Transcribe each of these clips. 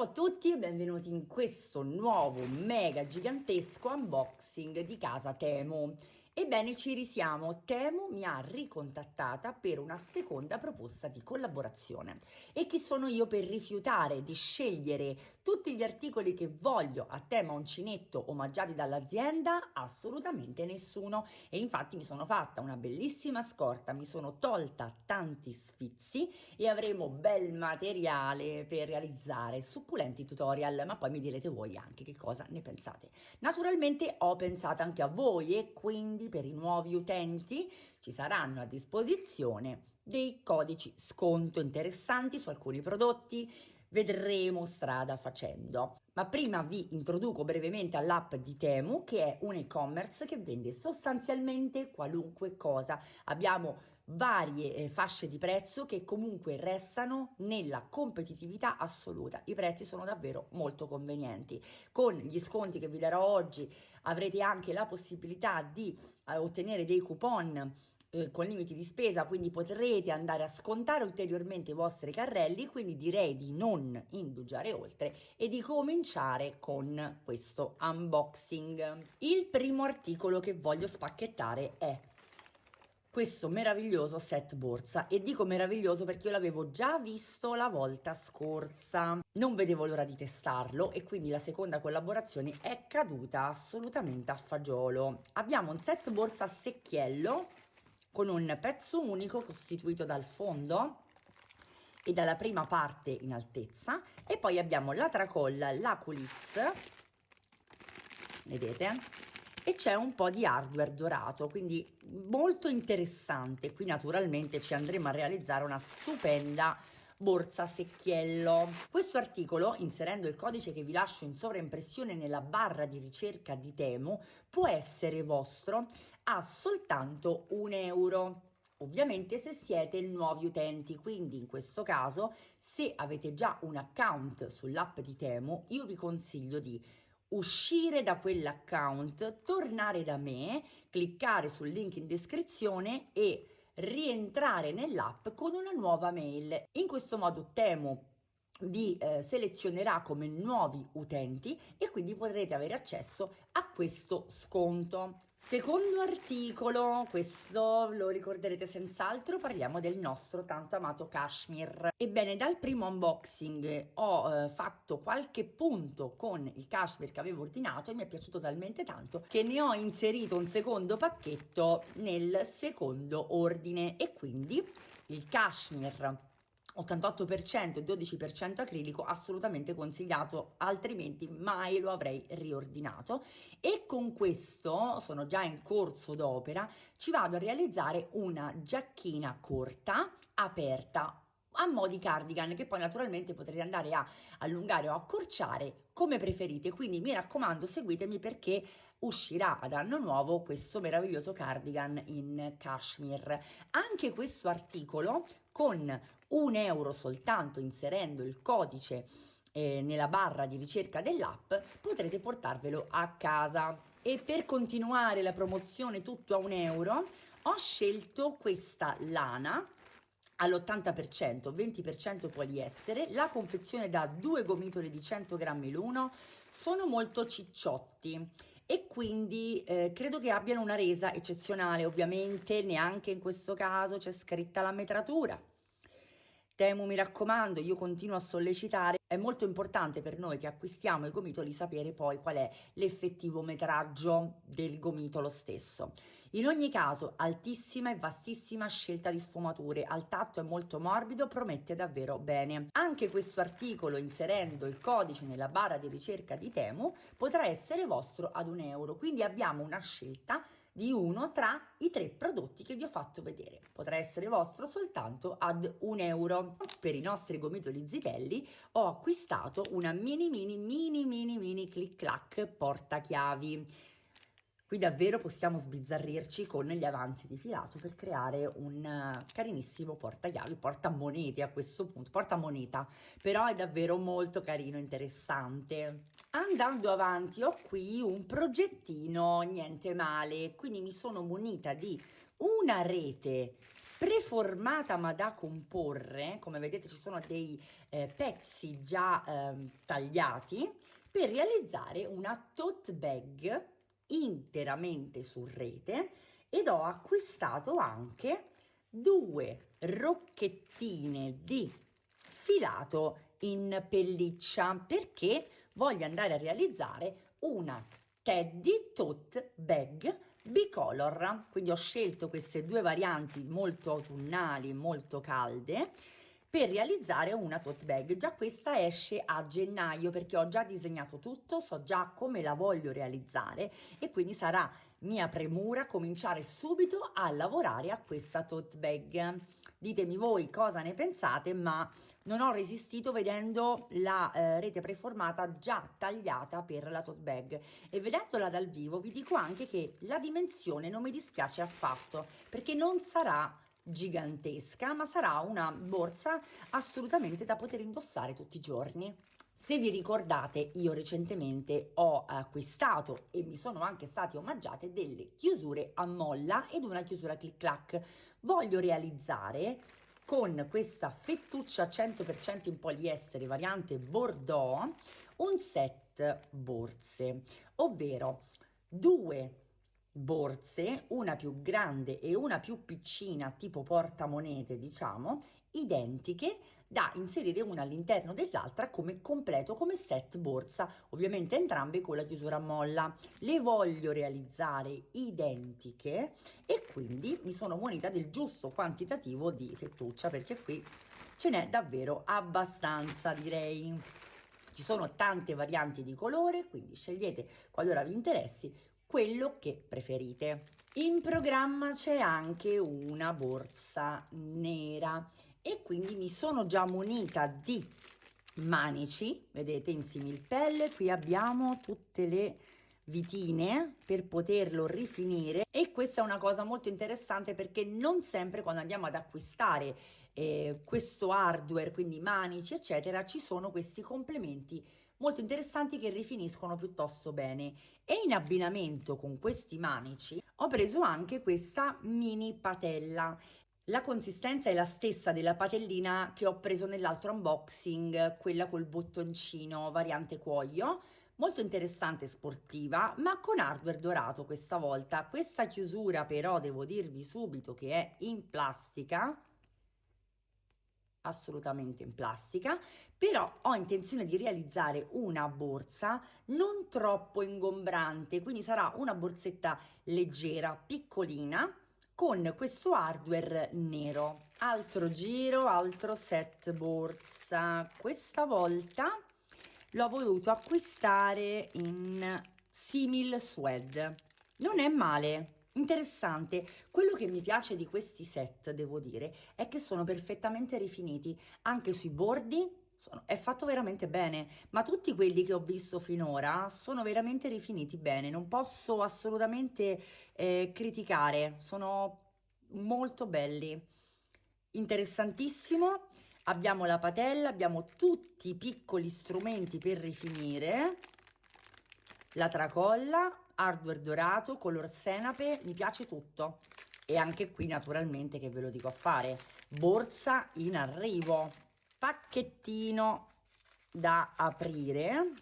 a tutti e benvenuti in questo nuovo mega gigantesco unboxing di casa Temu. Ebbene, ci risiamo. Temu mi ha ricontattata per una seconda proposta di collaborazione. E chi sono io per rifiutare di scegliere tutti gli articoli che voglio a tema uncinetto omaggiati dall'azienda? Assolutamente nessuno. E infatti mi sono fatta una bellissima scorta, mi sono tolta tanti sfizi e avremo bel materiale per realizzare succulenti tutorial, ma poi mi direte voi anche che cosa ne pensate. Naturalmente ho pensato anche a voi e quindi per i nuovi utenti ci saranno a disposizione dei codici sconto interessanti su alcuni prodotti. Vedremo strada facendo. Ma prima vi introduco brevemente all'app di Temu, che è un e-commerce che vende sostanzialmente qualunque cosa. Abbiamo varie fasce di prezzo che comunque restano nella competitività assoluta. I prezzi sono davvero molto convenienti. Con gli sconti che vi darò oggi avrete anche la possibilità di ottenere dei coupon con limiti di spesa, quindi potrete andare a scontare ulteriormente i vostri carrelli, quindi direi di non indugiare oltre e di cominciare con questo unboxing. Il primo articolo che voglio spacchettare è questo meraviglioso set borsa, e dico meraviglioso perché io l'avevo già visto la volta scorsa, non vedevo l'ora di testarlo e quindi la seconda collaborazione è caduta assolutamente a fagiolo. Abbiamo un set borsa a secchiello con un pezzo unico costituito dal fondo e dalla prima parte in altezza, e poi abbiamo la tracolla, la coulisse, vedete? E c'è un po' di hardware dorato, quindi molto interessante. Qui naturalmente ci andremo a realizzare una stupenda borsa secchiello. Questo articolo, inserendo il codice che vi lascio in sovraimpressione nella barra di ricerca di Temu, può essere vostro a soltanto €1. Ovviamente se siete nuovi utenti, quindi in questo caso se avete già un account sull'app di Temu, io vi consiglio di uscire da quell'account, tornare da me, cliccare sul link in descrizione e rientrare nell'app con una nuova mail. In questo modo Temu vi selezionerà come nuovi utenti e quindi potrete avere accesso a questo sconto. Secondo articolo, questo lo ricorderete senz'altro, parliamo del nostro tanto amato cashmere. Ebbene, dal primo unboxing ho fatto qualche punto con il cashmere che avevo ordinato e mi è piaciuto talmente tanto che ne ho inserito un secondo pacchetto nel secondo ordine, e quindi il cashmere 88% e 12% acrilico assolutamente consigliato, altrimenti mai lo avrei riordinato. E con questo, sono già in corso d'opera, ci vado a realizzare una giacchina corta aperta a mo' di cardigan, che poi naturalmente potrete andare a allungare o accorciare come preferite. Quindi mi raccomando, seguitemi perché uscirà ad anno nuovo questo meraviglioso cardigan in cashmere. Anche questo articolo con €1 soltanto, inserendo il codice nella barra di ricerca dell'app, potrete portarvelo a casa. E per continuare la promozione tutto a €1 ho scelto questa lana all'80%, 20% poliestere, la confezione da 2 gomitoli di 100 grammi l'uno, sono molto cicciotti e quindi credo che abbiano una resa eccezionale. Ovviamente neanche in questo caso c'è scritta la metratura. Temu, mi raccomando, io continuo a sollecitare, è molto importante per noi che acquistiamo i gomitoli sapere poi qual è l'effettivo metraggio del gomitolo stesso. In ogni caso, altissima e vastissima scelta di sfumature, al tatto è molto morbido, promette davvero bene. Anche questo articolo, inserendo il codice nella barra di ricerca di Temu, potrà essere vostro ad €1, quindi abbiamo una scelta di uno tra i 3 prodotti che vi ho fatto vedere. Potrà essere vostro soltanto ad €1. Per i nostri gomitoli zitelli ho acquistato una mini click clack portachiavi. Qui davvero possiamo sbizzarrirci con gli avanzi di filato per creare un carinissimo portachiavi, portamonete a questo punto, portamoneta, però è davvero molto carino, interessante. Andando avanti ho qui un progettino niente male, quindi mi sono munita di una rete preformata ma da comporre. Come vedete ci sono dei pezzi già tagliati per realizzare una tote bag interamente su rete, ed ho acquistato anche 2 rocchettine di filato in pelliccia perché voglio andare a realizzare una Teddy Tote Bag bicolor. Quindi ho scelto queste 2 varianti molto autunnali, molto calde, per realizzare una tote bag. Già questa esce a gennaio perché ho già disegnato tutto, so già come la voglio realizzare e quindi sarà mia premura cominciare subito a lavorare a questa tote bag. Ditemi voi cosa ne pensate, ma non ho resistito vedendo la rete preformata già tagliata per la tote bag, e vedendola dal vivo vi dico anche che la dimensione non mi dispiace affatto, perché non sarà gigantesca, ma sarà una borsa assolutamente da poter indossare tutti i giorni. Se vi ricordate, io recentemente ho acquistato e mi sono anche state omaggiate delle chiusure a molla ed una chiusura click clack. Voglio realizzare con questa fettuccia 100% in poliestere variante Bordeaux un set borse, ovvero 2 borse, una più grande e una più piccina, tipo portamonete, diciamo, identiche, da inserire una all'interno dell'altra come completo, come set borsa, ovviamente entrambe con la chiusura a molla. Le voglio realizzare identiche e quindi mi sono munita del giusto quantitativo di fettuccia, perché qui ce n'è davvero abbastanza, direi. Ci sono tante varianti di colore, quindi scegliete, qualora vi interessi, quello che preferite. In programma c'è anche una borsa nera e quindi mi sono già munita di manici, vedete, in similpelle. Qui abbiamo tutte le vitine per poterlo rifinire, e questa è una cosa molto interessante perché non sempre quando andiamo ad acquistare questo hardware, quindi manici eccetera, ci sono questi complementi molto interessanti che rifiniscono piuttosto bene. E in abbinamento con questi manici ho preso anche questa mini patella. La consistenza è la stessa della patellina che ho preso nell'altro unboxing, quella col bottoncino variante cuoio, molto interessante e sportiva, ma con hardware dorato questa volta. Questa chiusura però devo dirvi subito che è in plastica, assolutamente in plastica, però ho intenzione di realizzare una borsa non troppo ingombrante, quindi sarà una borsetta leggera, piccolina, con questo hardware nero. Altro giro, altro set borsa. Questa volta l'ho voluto acquistare in simil suede. Non è male. Interessante. Quello che mi piace di questi set, devo dire, è che sono perfettamente rifiniti, anche sui bordi è fatto veramente bene, ma tutti quelli che ho visto finora sono veramente rifiniti bene, non posso assolutamente criticare, sono molto belli. Interessantissimo. Abbiamo la patella, abbiamo tutti i piccoli strumenti per rifinire, la tracolla, hardware dorato, color senape, mi piace tutto. E anche qui naturalmente, che ve lo dico a fare, borsa in arrivo, pacchettino da aprire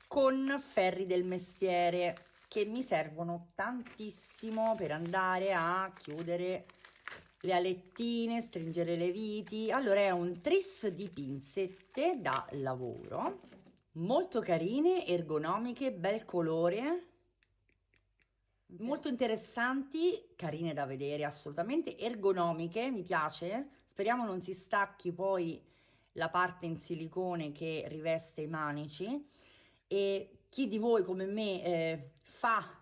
con ferri del mestiere che mi servono tantissimo per andare a chiudere le alettine, stringere le viti. Allora è un tris di pinzette da lavoro, molto carine, ergonomiche, bel colore, molto interessanti, carine da vedere, assolutamente ergonomiche, mi piace. Speriamo non si stacchi poi la parte in silicone che riveste i manici. E chi di voi come me fa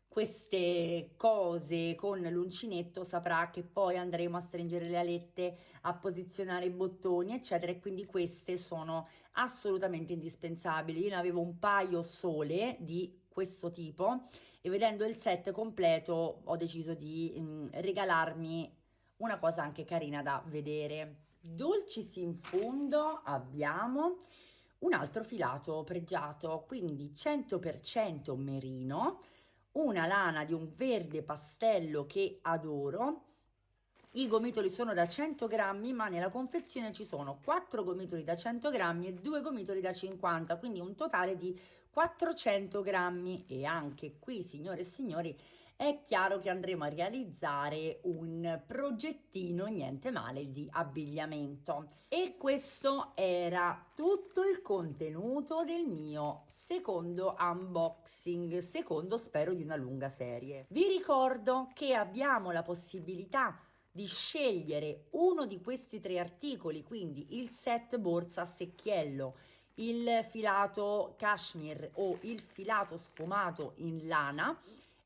queste cose con l'uncinetto saprà che poi andremo a stringere le alette, a posizionare i bottoni eccetera, e quindi queste sono assolutamente indispensabili. Io ne avevo un paio sole di questo tipo e vedendo il set completo ho deciso di regalarmi una cosa anche carina da vedere. Dolci in fondo abbiamo un altro filato pregiato, quindi 100% merino, una lana di un verde pastello che adoro. I gomitoli sono da 100 grammi, ma nella confezione ci sono 4 gomitoli da 100 grammi e 2 gomitoli da 50, quindi un totale di 400 grammi. E anche qui, signore e signori, è chiaro che andremo a realizzare un progettino niente male di abbigliamento. E questo era tutto il contenuto del mio secondo unboxing, secondo spero di una lunga serie. Vi ricordo che abbiamo la possibilità di scegliere uno di questi 3 articoli, quindi il set borsa a secchiello, il filato cashmere o il filato sfumato in lana,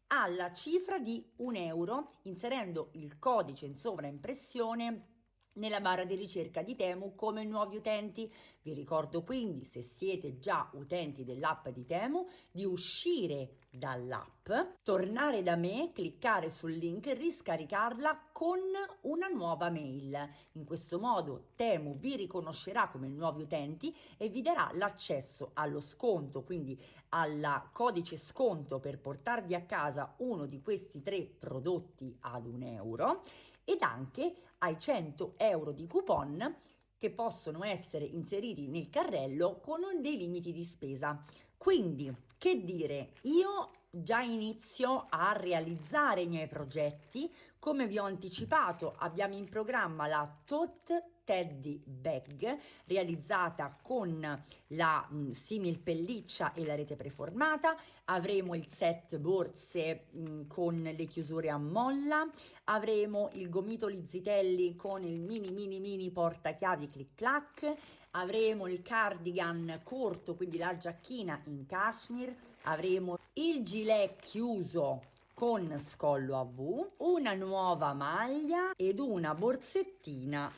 alla cifra di €1, inserendo il codice in sovraimpressione nella barra di ricerca di Temu come nuovi utenti. Vi ricordo quindi, se siete già utenti dell'app di Temu, di uscire dall'app, tornare da me, cliccare sul link e riscaricarla con una nuova mail. In questo modo Temu vi riconoscerà come nuovi utenti e vi darà l'accesso allo sconto, quindi al codice sconto per portarvi a casa uno di questi 3 prodotti ad €1 ed anche ai €100 di coupon che possono essere inseriti nel carrello con dei limiti di spesa. Quindi, che dire, io già inizio a realizzare i miei progetti. Come vi ho anticipato, abbiamo in programma la Tote Teddy Bag realizzata con la simil pelliccia e la rete preformata. Avremo il set borse con le chiusure a molla, avremo il gomitoli zitelli con il mini portachiavi clic clac, avremo il cardigan corto, quindi la giacchina in cashmere, avremo il gilet chiuso con scollo a V, una nuova maglia ed una borsettina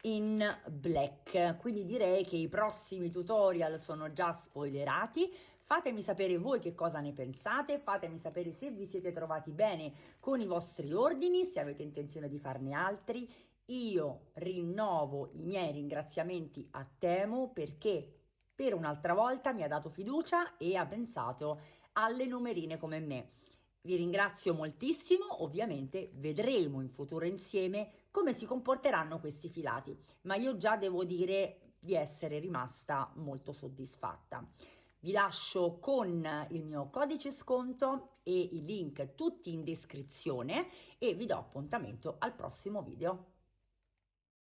in black. Quindi direi che i prossimi tutorial sono già spoilerati. Fatemi sapere voi che cosa ne pensate, fatemi sapere se vi siete trovati bene con i vostri ordini, se avete intenzione di farne altri. Io rinnovo i miei ringraziamenti a Temu perché per un'altra volta mi ha dato fiducia e ha pensato alle numerine come me. Vi ringrazio moltissimo, ovviamente vedremo in futuro insieme come si comporteranno questi filati, ma io già devo dire di essere rimasta molto soddisfatta. Vi lascio con il mio codice sconto e i link tutti in descrizione e vi do appuntamento al prossimo video.